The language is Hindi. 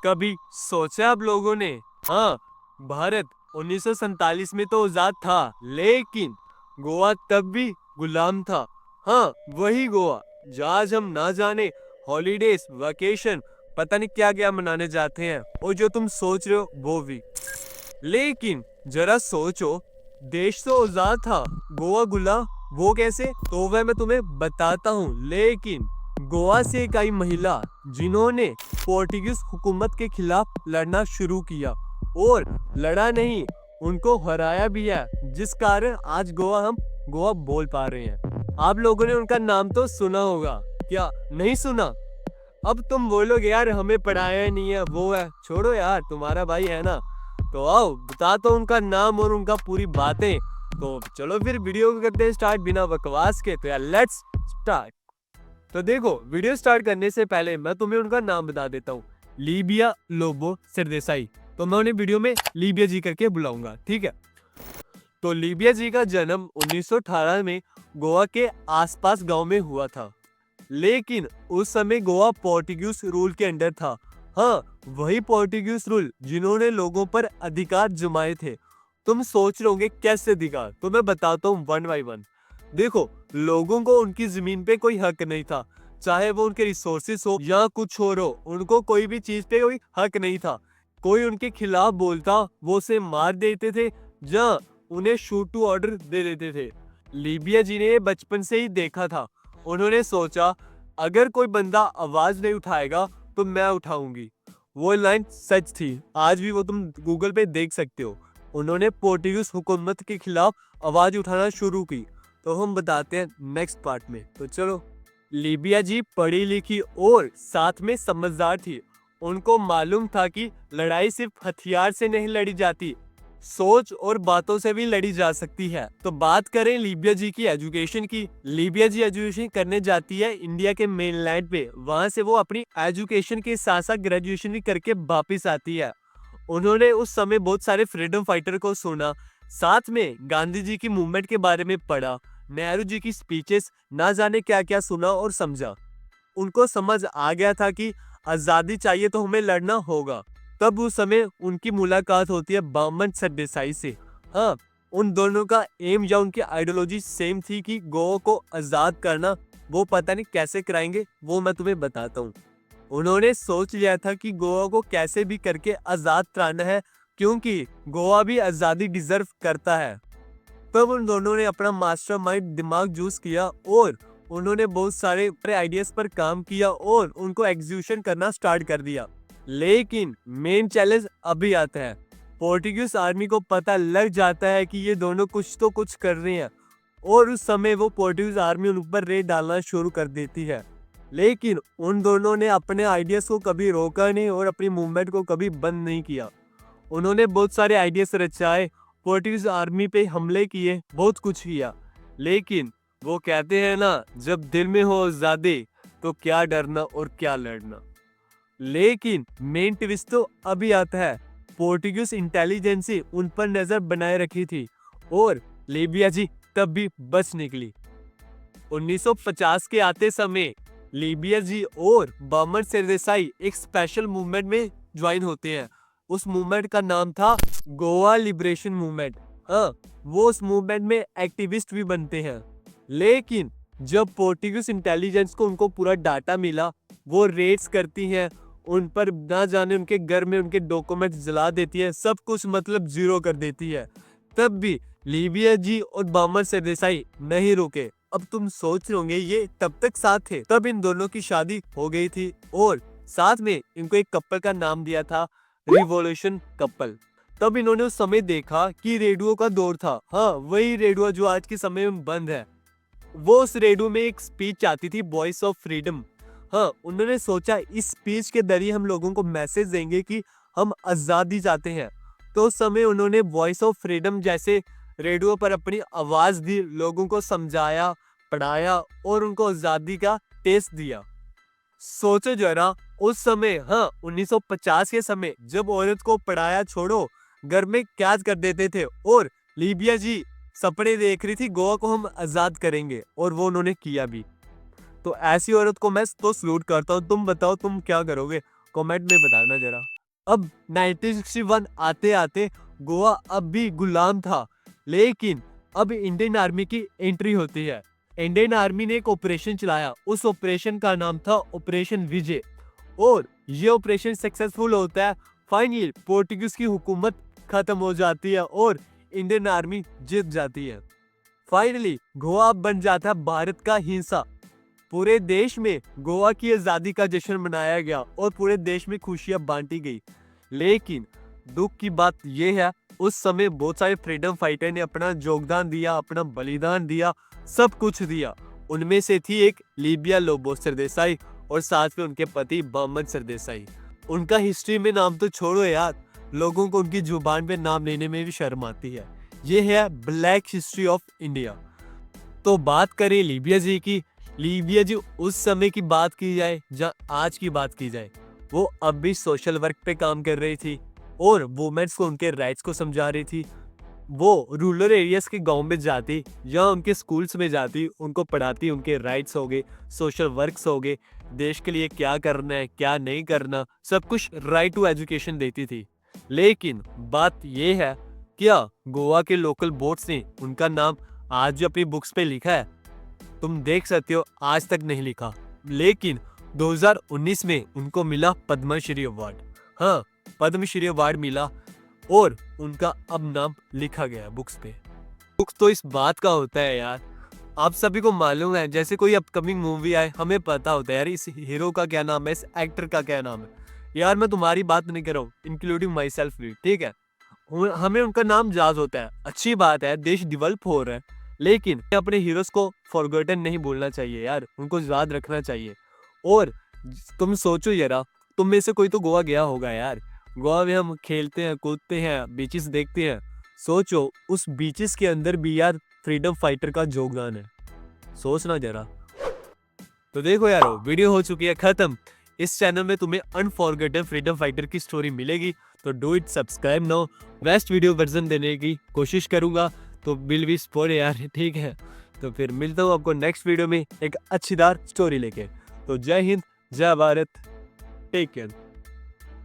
कभी सोचा आप लोगों ने? हाँ, भारत 1947 में तो आजाद था, लेकिन गोवा तब भी गुलाम था। हाँ, वही गोवा जहाँ आज हम ना जाने हॉलीडेज, वेकेशन, पता नहीं क्या क्या मनाने जाते हैं, और जो तुम सोच रहे हो वो भी। लेकिन जरा सोचो, देश तो आजाद था, गोवा गुलाम, वो कैसे? तो वह मैं तुम्हें बताता हूँ। लेकिन गोवा से एक आई महिला जिन्होंने पोर्टुगीज हुकूमत के खिलाफ लड़ना शुरू किया, और लड़ा नहीं, उनको हराया भी है, जिस कारण आज हम गोवा बोल पा रहे हैं। आप लोगों ने उनका नाम तो सुना होगा, क्या नहीं सुना? अब तुम बोलोगे यार हमें पढ़ाया नहीं है, वो है, छोड़ो यार, तुम्हारा भाई है ना। तो आओ बता तो उनका नाम और उनका पूरी बातें। तो चलो फिर वीडियो को करते हैं स्टार्ट बिना बकवास के। तो यार लेट्स स्टार्ट। तो देखो, वीडियो स्टार्ट करने से पहले मैं तुम्हें उनका नाम बता देता हूँ, लीबिया लोबो सरदेसाई। तो मैं उन्हें वीडियो में लीबिया जी करके बुलाऊंगा, ठीक है। तो लीबिया जी का जन्म 1918 में गोवा के आसपास गांव में हुआ था, लेकिन उस समय गोवा पोर्टुगीज रूल के अंडर था। हाँ, वही पोर्टुगीज रूल जिन्होंने लोगों पर अधिकार जमाए थे। तुम सोच रहे होंगे कैसे अधिकार, तो मैं बताता हूँ वन बाय वन। देखो, लोगों को उनकी जमीन पे कोई हक नहीं था, चाहे वो उनके रिसोर्सेस हो या कुछ और हो, उनको कोई भी चीज पे कोई हक नहीं था। कोई उनके खिलाफ बोलता, वो उसे मार देते थे या उन्हें शूट टू ऑर्डर दे देते थे। लीबिया जी ने बचपन से ही देखा था। उन्होंने सोचा, अगर कोई बंदा आवाज नहीं उठाएगा तो मैं उठाऊंगी। वो लाइन सच थी, आज भी वो तुम गूगल पे देख सकते हो। उन्होंने पोर्टुगीज हुकूमत के खिलाफ आवाज उठाना शुरू की। तो हम बताते हैं नेक्स्ट पार्ट में। तो चलो, लीबिया जी पढ़ी लिखी और साथ में समझदार थी। उनको मालूम था कि लड़ाई सिर्फ हथियार से नहीं लड़ी जाती, सोच और बातों से भी लड़ी जा सकती है। तो बात करें लीबिया जी की एजुकेशन की। लीबिया जी एजुकेशन करने जाती है इंडिया के मेनलैंड पे। वहां से वो अपनी एजुकेशन के साथ साथ ग्रेजुएशन भी करके वापिस आती है। उन्होंने उस समय बहुत सारे फ्रीडम फाइटर को सुना, साथ में गांधी जी की मूवमेंट के बारे में पढ़ा, नेहरू जी की स्पीचेस, ना जाने क्या क्या सुना और समझा। उनको समझ आ गया था कि आजादी चाहिए तो हमें लड़ना होगा। तब उस समय उनकी मुलाकात होती है बर्मन सरदेसाई से। हाँ, उन दोनों का एम या उनकी आइडियोलॉजी सेम थी कि गोवा को आजाद करना। वो पता नहीं कैसे कराएंगे, वो मैं तुम्हें बताता हूँ। उन्होंने सोच लिया था कि गोवा को कैसे भी करके आजाद कराना है, क्योंकि गोवा भी आजादी डिजर्व करता है। तब उन दोनों ने अपना मास्टरमाइंड दिमाग यूज किया और उन्होंने बहुत सारे आइडियाज पर काम किया और उनको एग्जीक्यूशन करना स्टार्ट कर दिया। लेकिन मेन चैलेंज अभी आता है। पोर्टुगीज आर्मी को पता लग जाता है कि ये दोनों कुछ तो कुछ कर रहे हैं, और उस समय वो पोर्टुगीज आर्मी उन पर रेड डालना शुरू कर देती है। लेकिन उन दोनों ने अपने आइडियाज को कभी रोका नहीं और अपनी मूवमेंट को कभी बंद नहीं किया। उन्होंने बहुत सारे आइडियाज रचाए, पोर्टुगीज आर्मी पे हमले किए, बहुत कुछ किया। लेकिन वो कहते हैं ना, जब दिल में हो आजादी तो क्या डरना और क्या लड़ना। लेकिन मेन ट्विस्ट तो अभी आता है। पोर्टुगीज इंटेलिजेंसी उन पर नजर बनाए रखी थी और लीबिया जी तब भी बच निकली। 1950 के आते समय लीबिया जी और बर्मन सरदेसाई एक स्पेशल मूवमेंट में ज्वाइन होते हैं। उस मूवमेंट का नाम था गोवा लिबरेशन मूवमेंट। हाँ, वो उस मूवमेंट में एक्टिविस्ट भी बनते हैं। लेकिन जब पोर्टुगीज इंटेलिजेंस को उनको पूरा डाटा मिला, वो रेड्स करती हैं, उन पर ना जाने उनके घर में उनके डॉक्यूमेंट्स जला देती है, सब कुछ मतलब जीरो कर देती है। तब भी लीबिया जी और बर्मन सरदेसाई नहीं रुके। अब तुम सोच रहे होंगे ये तब तक साथ थे, तब इन दोनों की शादी हो गई थी और साथ में इनको एक कपल का नाम दिया था रिवॉल्यूशन कपल। तब इन्होंने उस समय देखा कि रेडियो का दौर था। हाँ, वही रेडियो जो आज के समय में बंद है। वो उस रेडियो में एक स्पीच आती थी, वॉइस ऑफ फ्रीडम। हाँ, उन्होंने सोचा इस स्पीच के जरिए हम लोगों को मैसेज देंगे कि हम आजादी चाहते हैं। तो उस समय उन्होंने वॉइस ऑफ फ्रीडम जैसे रेडियो पर अपनी आवाज दी, लोगों को समझाया, पढ़ाया और उनको आजादी का टेस्ट दिया। सोचो जरा, उस समय, हाँ 1950 के समय, जब औरत को पढ़ाया छोड़ो, घर में कैद कर देते थे, और लीबिया जी सपने देख रही थी गोवा को हम आजाद करेंगे, और वो उन्होंने किया भी। तो ऐसी औरत को मैं तो सल्यूट करता हूँ। तुम बताओ तुम क्या करोगे, कमेंट में बताना जरा। अब 1961 आते आते गोवा अब भी गुलाम था, लेकिन अब इंडियन आर्मी की एंट्री होती है। इंडियन आर्मी ने एक ऑपरेशन चलाया, उस ऑपरेशन का नाम था ऑपरेशन विजय, और ये ऑपरेशन सक्सेसफुल होता है। फाइनली पोर्टुगीज की हुकूमत खत्म हो जाती है और इंडियन आर्मी जीत जाती है। फाइनली गोवा बन जाता है भारत का हिस्सा। पूरे देश में गोवा की आजादी का जश्न मनाया गया और पूरे देश में खुशियां बांटी गई। लेकिन दुख की बात यह है, उस समय बहुत सारे फ्रीडम फाइटर ने अपना योगदान दिया, अपना बलिदान दिया, सब कुछ दिया। उनमें से थी एक लीबिया लोबो सरदेसाई और साथ में उनके पति मोहम्मद सरदेसाई। उनका हिस्ट्री में नाम तो छोड़ो यार, लोगों को उनकी जुबान पे नाम लेने में भी शर्म आती है। ये है ब्लैक हिस्ट्री ऑफ इंडिया। तो बात करें लीबिया जी की, लीबिया जी उस समय की बात की जाए या आज की बात की जाए, वो अब भी सोशल वर्क पे काम कर रही थी और वुमेन्स को उनके राइट्स को समझा रही थी। वो रूरल एरियाज के गांव में जाती या उनके स्कूल्स में जाती, उनको पढ़ाती, उनके राइट्स हो गए, सोशल वर्क्स हो गए, देश के लिए क्या करना है क्या नहीं करना, सब कुछ राइट टू एजुकेशन देती थी। लेकिन बात ये है, क्या गोवा के लोकल बोर्ड्स ने उनका नाम आज भी अपनी बुक्स पे लिखा है? तुम देख सकते हो आज तक नहीं लिखा। लेकिन 2019 में उनको मिला पद्मश्री अवार्ड। हाँ, पद्मश्री अवार्ड मिला और उनका अब नाम लिखा गया बुक्स पे। बुक्स तो इस बात का होता है यार, आप सभी को मालूम है, जैसे कोई अपकमिंग मूवी आए हमें पता होता है यार इस हीरो का क्या नाम है, इस एक्टर का क्या नाम है। यार मैं तुम्हारी बात नहीं कर रहा हूँ, इंक्लूडिंग माई सेल्फ भी, ठीक है। हमें उनका नाम याद होता है, अच्छी बात है, देश डेवलप हो रहा है, लेकिन अपने हीरोज को फॉरगॉटन नहीं बोलना चाहिए यार, उनको याद रखना चाहिए। और तुम सोचो जरा, तुम में से कोई तो गोवा गया होगा यार। गोवा में हम खेलते हैं, कूदते हैं, बीचेस देखते हैं। सोचो उस बीचेस के अंदर भी यार फ्रीडम फाइटर का योगदान है, सोचना जरा। तो देखो यार, वीडियो हो चुकी है खत्म। इस चैनल में तुम्हें अनफॉरगेटेबल फ्रीडम फाइटर की स्टोरी मिलेगी, तो do it, subscribe now. Best video version देने की कोशिश करूंगा, तो विल बी स्पॉट यार, ठीक है। तो फिर मिलता हूँ आपको नेक्स्ट वीडियो में एक अच्छीदार स्टोरी लेके। तो जय हिंद, जय भारत, टेक केयर।